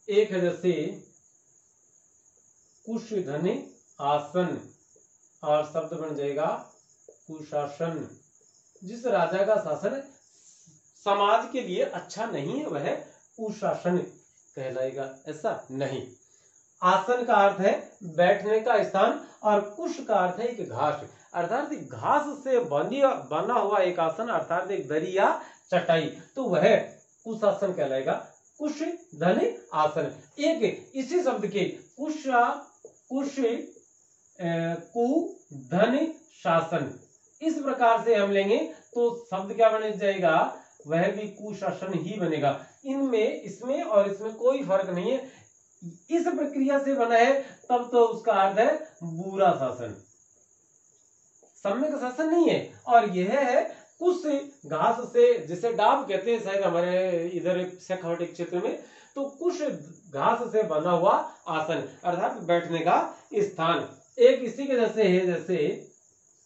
एक है जैसे कुशधन आसन और शब्द बन जाएगा कुशासन। जिस राजा का शासन समाज के लिए अच्छा नहीं है वह कुशासन कहलाएगा, ऐसा नहीं। आसन का अर्थ है बैठने का स्थान और कुश का अर्थ है एक घास, अर्थात घास से बना हुआ एक आसन अर्थात एक दरी या चटाई, तो वह कुशासन कहलाएगा, कुश धन आसन। एक इसी शब्द के कुश कु धन शासन, इस प्रकार से हम लेंगे तो शब्द क्या बन जाएगा, वह भी कुशासन ही बनेगा। इनमें इसमें और इसमें कोई फर्क नहीं है, इस प्रक्रिया से बना है तब तो उसका अर्थ है बुरा शासन, सम्यक शासन नहीं है। और यह है कुछ घास से, जिसे डाब कहते हैं शायद हमारे इधर शेखावाटी क्षेत्र में, तो कुछ घास से बना हुआ आसन अर्थात बैठने का स्थान। एक इसी के जैसे है, जैसे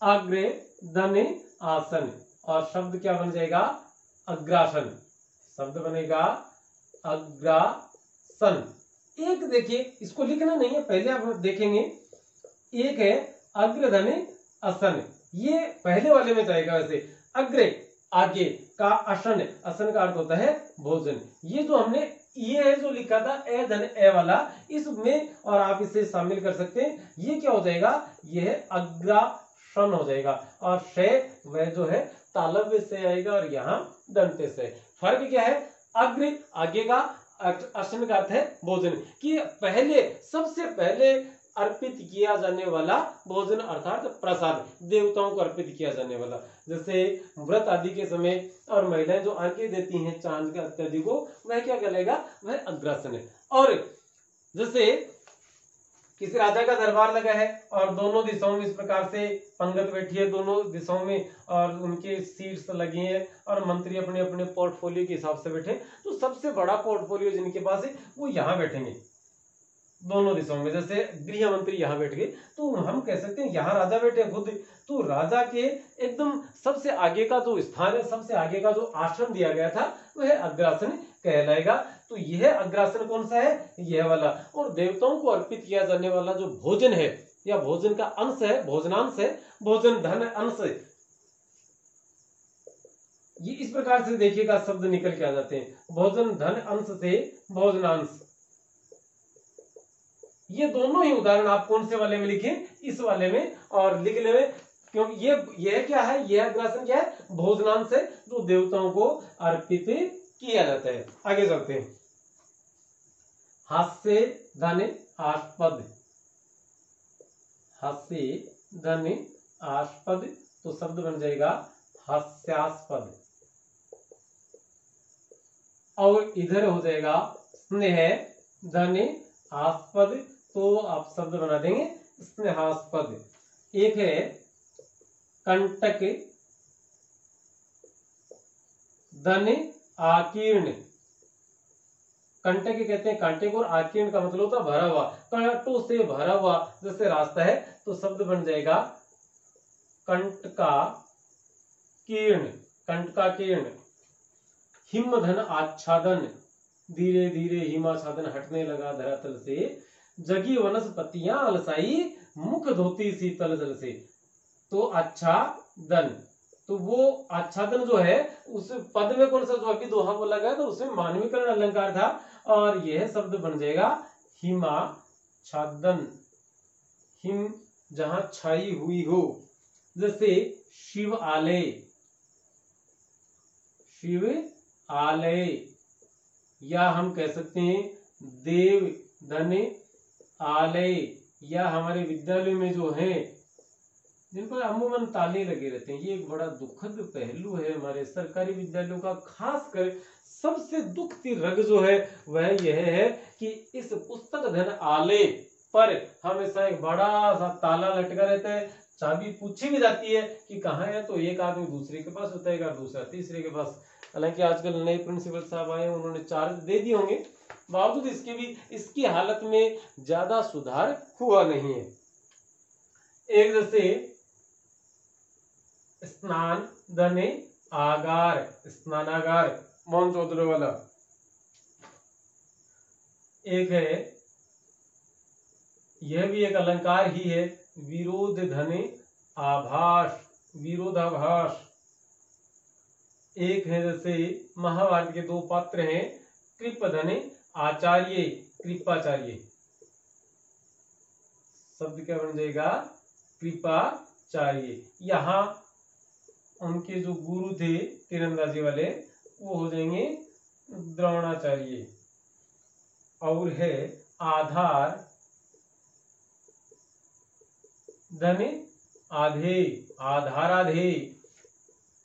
अग्र धन आसन और शब्द क्या बन जाएगा, अग्रासन, शब्द बनेगा अग्रासन। एक देखिए, इसको लिखना नहीं है, पहले आप देखेंगे। एक है अग्रधन असन, ये पहले वाले में जाएगा। वैसे अग्र आगे का, असन, असन का अर्थ होता है भोजन। ये जो हमने ये है जो लिखा था ए धन ए वाला, इसमें और आप इसे शामिल कर सकते हैं, ये क्या हो जाएगा, यह अग्रासन हो जाएगा। और शे वह जो है तालव्य से आएगा और यहाँ दंते से। फर्क क्या है, अग्र आगे का, असन का अर्थ है भोजन, कि पहले सबसे पहले अर्पित किया जाने वाला भोजन अर्थात प्रसाद, देवताओं को अर्पित किया जाने वाला। जैसे व्रत आदि के समय और महिलाएं जो अर्घ्य देती हैं चांद का इत्यादि को, वह क्या कहलाएगा, वह अग्रासन है। और जैसे किसी राजा का दरबार लगा है और दोनों दिशाओं में इस प्रकार से पंगत बैठी है दोनों दिशाओं में, और उनके सीट्स लगी हैं और मंत्री अपने अपने पोर्टफोलियो के हिसाब से बैठे, तो सबसे बड़ा पोर्टफोलियो जिनके पास है वो यहाँ बैठेंगे दोनों दिशाओं में। जैसे गृह मंत्री यहाँ बैठ गए तो हम कह सकते हैं यहाँ राजा बैठे खुद, तो राजा के एकदम सबसे आगे का जो स्थान है, सबसे आगे का जो आसन दिया गया था वह अग्रासन कहलाएगा। तो यह अग्रासन कौन सा है, यह वाला। और देवताओं को अर्पित किया जाने वाला जो भोजन है या भोजन का अंश है, भोजनांश है, भोजन धन अंश है, ये इस प्रकार से देखिएगा शब्द निकल के आ जाते हैं, भोजन धन अंश से भोजनांश। ये दोनों ही उदाहरण आप कौन से वाले में लिखें, इस वाले में, और लिख ले, क्योंकि ये क्या है, यह अग्रासन क्या है, भोजनांश है जो देवताओं को अर्पित किया जाता है। आगे चलते हैं, हास्य धन आस्पद, हास्य धन आस्पद, तो शब्द बन जाएगा हास्यास्पद। और इधर हो जाएगा स्नेह धन आस्पद, तो आप शब्द बना देंगे स्नेहास्पद। एक है कंटक धन आकीर्ण, कंटक कहते हैं कांटे को, और आकीर्ण का मतलब होता है भरा हुआ, कांटों से भरा हुआ जैसे रास्ता है, तो शब्द बन जाएगा कंटका कीर्ण, कंटका कीर्ण। हिम धन आच्छादन, धीरे धीरे हिमाच्छादन हटने लगा धरातल से, जगी वनस्पतियां अलसाई, मुख धोती शीतल जल से, तो आच्छादन, तो वो आच्छादन जो है उस पद में कौन सा, जो अभी दोहा बोला गया तो उसमें मानवीकरण अलंकार था, और यह शब्द बन जाएगा हिमाच्छादन, हिम जहां छाई हुई हो, जैसे शिव आलय, शिव आलय, या हम कह सकते हैं देव धन आलय, या हमारे विद्यालय में जो है जिन पर अमूमन ताले लगे रहते हैं, ये एक बड़ा दुखद पहलू है हमारे सरकारी विद्यालयों का। खास कर सबसे दुखती रग जो है वह यह है कि इस पुस्तक धन आलय पर हमेशा एक बड़ा सा ताला लटका रहता है, चाबी पूछी भी जाती है कि कहाँ है, तो एक आदमी दूसरे के पास बताएगा, दूसरा तीसरे के पास। हालांकि आजकल नए प्रिंसिपल साहब आए, उन्होंने चार्ज दे दिए होंगे, बावजूद इसके भी इसकी हालत में ज्यादा सुधार हुआ नहीं है। एक जैसे स्नान धने आगार, स्नानागार, मौन चौधरी वाला। एक है, यह भी एक अलंकार ही है, विरोध धने आभास, विरोधाभास। एक है जैसे महाभारत के दो पात्र हैं, कृप धने आचार्य, कृपाचार्य। शब्द क्या बन जाएगा? कृपाचार्य। यहाँ उनके जो गुरु थे तीरंदाजी वाले वो हो जाएंगे द्रोणाचार्य। और है आधार धने आधे, आधाराधे।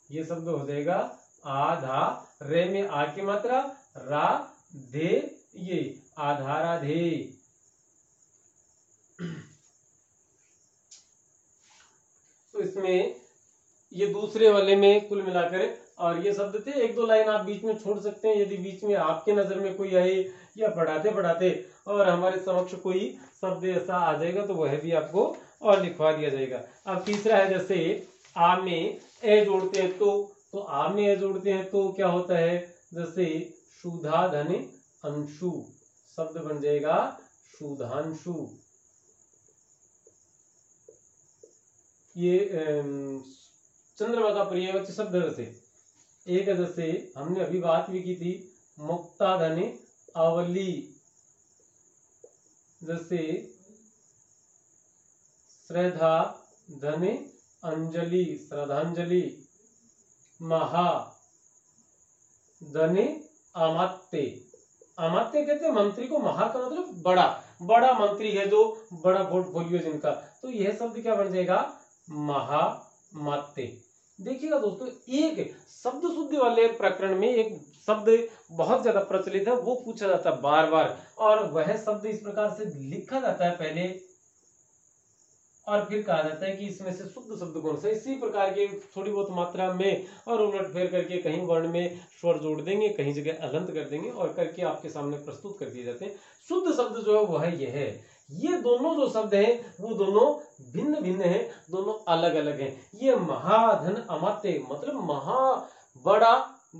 ये शब्द हो जाएगा आधा, रे में आ की मात्रा, रा धे, ये आधाराधे। तो इसमें ये दूसरे वाले में कुल मिलाकर, और ये शब्द थे, एक दो लाइन आप बीच में छोड़ सकते हैं यदि बीच में आपके नजर में कोई आए, या पढ़ाते पढ़ाते और हमारे समक्ष कोई शब्द ऐसा आ जाएगा तो वह भी आपको और लिखवा दिया जाएगा। अब तीसरा है, जैसे आ में ए जोड़ते हैं तो आ में ए जोड़ते हैं तो क्या होता है? जैसे सुधा धने अंशु, शब्द बन जाएगा सुधांशु। ये चंद्रमा का पर्यायवाची शब्द है। जैसे एक है, जैसे हमने अभी बात भी की थी, मुक्ता धने अवली, जैसे श्रद्धा धने अंजलि, श्रद्धांजलि। महा धने अमात्य, अमात्य कहते हैं मंत्री को, महा का मतलब बड़ा, बड़ा मंत्री है जो बड़ा पोर्टफोलियो जिनका, तो यह शब्द क्या बन जाएगा? महामात्य। देखिएगा दोस्तों, एक शब्द शुद्धि वाले प्रकरण में एक शब्द बहुत ज्यादा प्रचलित है, वो पूछा जाता है बार बार, और वह शब्द इस प्रकार से लिखा जाता है पहले, और फिर कहा जाता है कि इसमें से शुद्ध शब्द कौन सा। इसी प्रकार के थोड़ी बहुत मात्रा में और उलट फेर करके कहीं वर्ण में स्वर जोड़ देंगे, कहीं जगह अलंत कर देंगे, और करके आपके सामने प्रस्तुत कर दिए जाते हैं। शुद्ध शब्द जो है वह यह है। ये दोनों जो शब्द हैं वो दोनों भिन्न भिन्न हैं, दोनों अलग अलग हैं। ये महाधन अमात्य मतलब महा बड़ा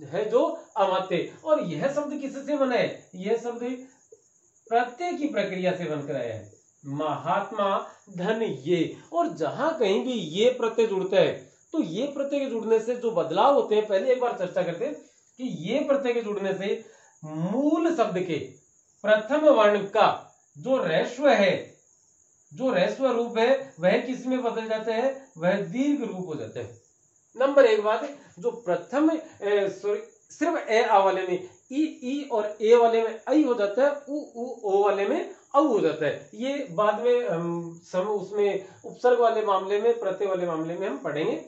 है जो अमात्य, और यह शब्द किससे बना है? यह शब्द प्रत्यय की प्रक्रिया से बनकर आया है। महात्मा धन ये, और जहां कहीं भी ये प्रत्यय जुड़ता है तो ये प्रत्यय के जुड़ने से जो बदलाव होते हैं, पहले एक बार चर्चा करते हैं कि ये प्रत्यय के जुड़ने से मूल शब्द के प्रथम वर्ण का जो ह्रस्व है, जो ह्रस्व रूप है, वह किस में बदल जाता है? वह दीर्घ रूप हो जाता है। नंबर एक बात है, जो प्रथम सिर्फ ए आ वाले में ई और ए वाले में आई हो जाता है, उ ओ वाले में औ हो जाता है। ये बाद में उसमें उपसर्ग वाले मामले में, प्रत्यय वाले मामले में हम पढ़ेंगे।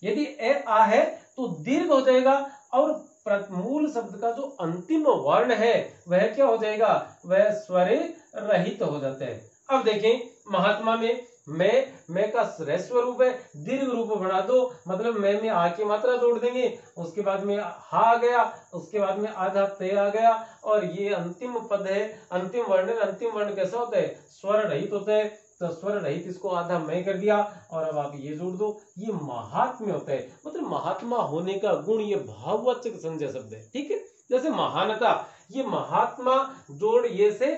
यदि ए आ है तो दीर्घ हो जाएगा, और मूल शब्द का जो अंतिम वर्ण है वह क्या हो जाएगा? वह स्वर रहित हो जाता है। अब देखें, महात्मा में मैं का ह्रस्व रूप है, दीर्घ रूप बना दो, मतलब मैं आ की मात्रा जोड़ देंगे, उसके बाद में हा आ गया, उसके बाद में आधा ते आ गया, और ये अंतिम पद है, अंतिम वर्ण है। अंतिम वर्ण कैसा होता है? स्वर रहित होता है, तो स्वर रहित इसको आधा मैं कर दिया, और अब आप ये जोड़ दो, ये महात्म्य होता है। मतलब महात्मा होने का गुण, ये भाववाचक संज्ञा शब्द है, ठीक है। जैसे महानता, ये महात्मा जोड़ ये से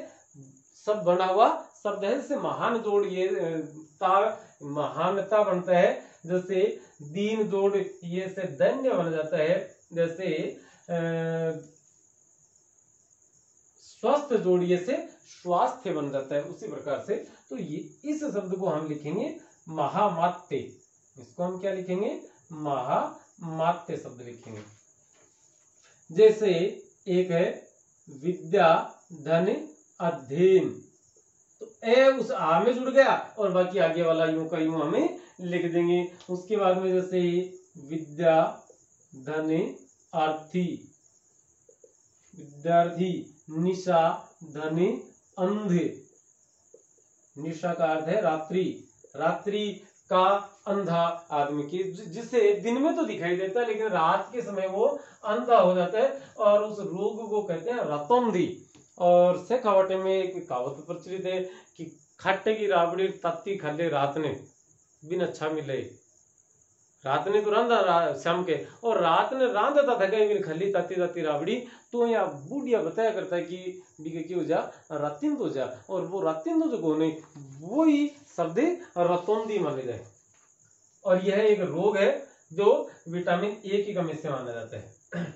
सब बना हुआ शब्द है, जैसे महान जोड़ ये महानता बनता है। जैसे दीन जोड़ ये से धन्य बन जाता है। जैसे स्वस्थ जोड़िए से स्वास्थ्य बन जाता है, उसी प्रकार से। तो ये इस शब्द को हम लिखेंगे महामात्य। इसको हम क्या लिखेंगे? महामात्य शब्द लिखेंगे। जैसे एक है विद्या धन अध्ययन, तो ए उस आ में जुड़ गया, और बाकी आगे वाला यूं का यूं हमें लिख देंगे। उसके बाद में जैसे विद्या धन अर्थी, विद्यार्थी। निशा धने अंधे, निशा का अर्थ है रात्रि, रात्रि का अंधा आदमी की, जिसे दिन में तो दिखाई देता है लेकिन रात के समय वो अंधा हो जाता है, और उस रोग को कहते हैं रतौंधी। और शेखावटी में एक कहावत प्रचलित है कि खट्टे की राबड़ी तत्ती खले रात ने बिन अच्छा मिले। रात ने तो रांधा शाम के, और रात ने रांधा था कहीं बिन खली तत्ती तत्ती राबड़ी। तो यहाँ बूढ़िया बताया करता है कि बिके क्यों जा रातिन तो जा, और वो रातिन तो जो को नहीं वही शब्द रतौंधी माने जाए। और यह एक रोग है जो विटामिन ए की कमी से माना जाता है।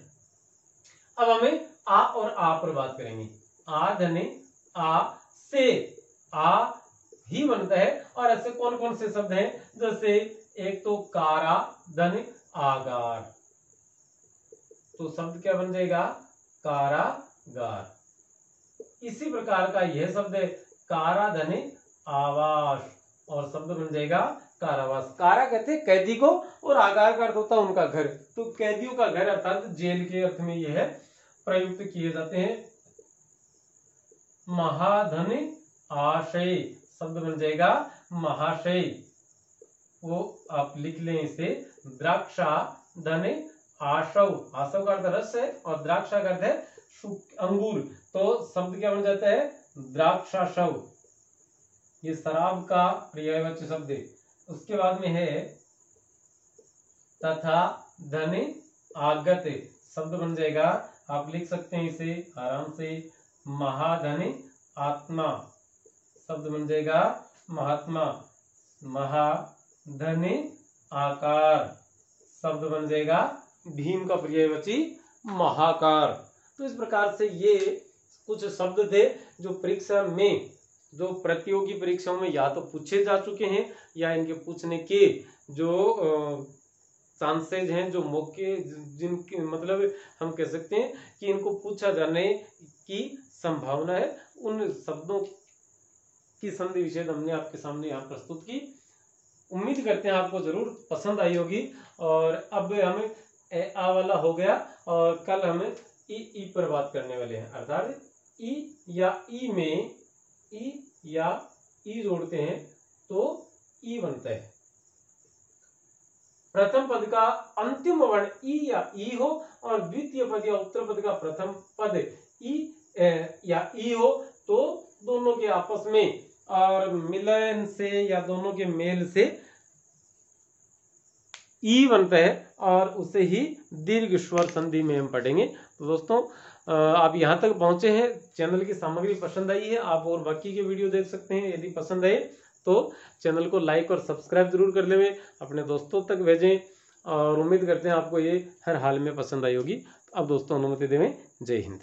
अब हमें आ और आ पर बात करेंगे। आ धने आ से, आ ही बनता है। और ऐसे कौन कौन से शब्द हैं, जैसे एक तो कारा धन आगार, तो शब्द क्या बन जाएगा कारागार। इसी प्रकार का यह शब्द है कारा धन आवास, और शब्द बन जाएगा कारावास। कारा कहते हैं कैदी को, और आगार का अर्थ होता है उनका घर। तो कैदियों का घर अर्थात जेल के अर्थ में यह प्रयुक्त किए जाते हैं। महाधन आशय, शब्द बन जाएगा महाशय, वो आप लिख लें इसे। द्राक्षा धन आशव, आशव का अर्थ रस है, और द्राक्षा का अर्थ है अंगूर, तो शब्द क्या बन जाता है द्राक्षाशव। ये शराब का पर्यायवाची शब्द है। उसके बाद में है तथा धन आगत, शब्द बन जाएगा, आप लिख सकते हैं इसे आराम से, महाधन आत्मा, शब्द बन जाएगा महात्मा। महाधन आकार, शब्द बन जाएगा भीम का पर्यायवाची महाकार। तो इस प्रकार से ये कुछ शब्द थे जो परीक्षा में, जो प्रतियोगी परीक्षाओं में या तो पूछे जा चुके हैं, या इनके पूछने के जो चांसेज हैं, जो मौके जिनके मतलब हम कह सकते हैं कि इनको पूछा जाने की संभावना है, उन शब्दों की संधि विच्छेद हमने आपके सामने यहाँ प्रस्तुत की। उम्मीद करते हैं आपको जरूर पसंद आई होगी। और अब हमें आ वाला हो गया, और कल हमें ई पर बात करने वाले हैं। अर्थात ई या ई में ई या ई जोड़ते हैं तो ई बनता है। प्रथम पद का अंतिम वर्ण ई या ई हो, और द्वितीय पद या उत्तर पद का प्रथम पद ई या ई हो, तो दोनों के आपस में और मिलन से या दोनों के मेल से ई बनता है, और उसे ही दीर्घ स्वर संधि में हम पढ़ेंगे। तो दोस्तों आप यहाँ तक पहुंचे हैं, चैनल की सामग्री पसंद आई है, आप और बाकी के वीडियो देख सकते हैं। यदि पसंद आए तो चैनल को लाइक और सब्सक्राइब जरूर कर लें, अपने दोस्तों तक भेजें, और उम्मीद करते हैं आपको ये हर हाल में पसंद आई होगी। अब दोस्तों अनुमति देवें। जय हिंद।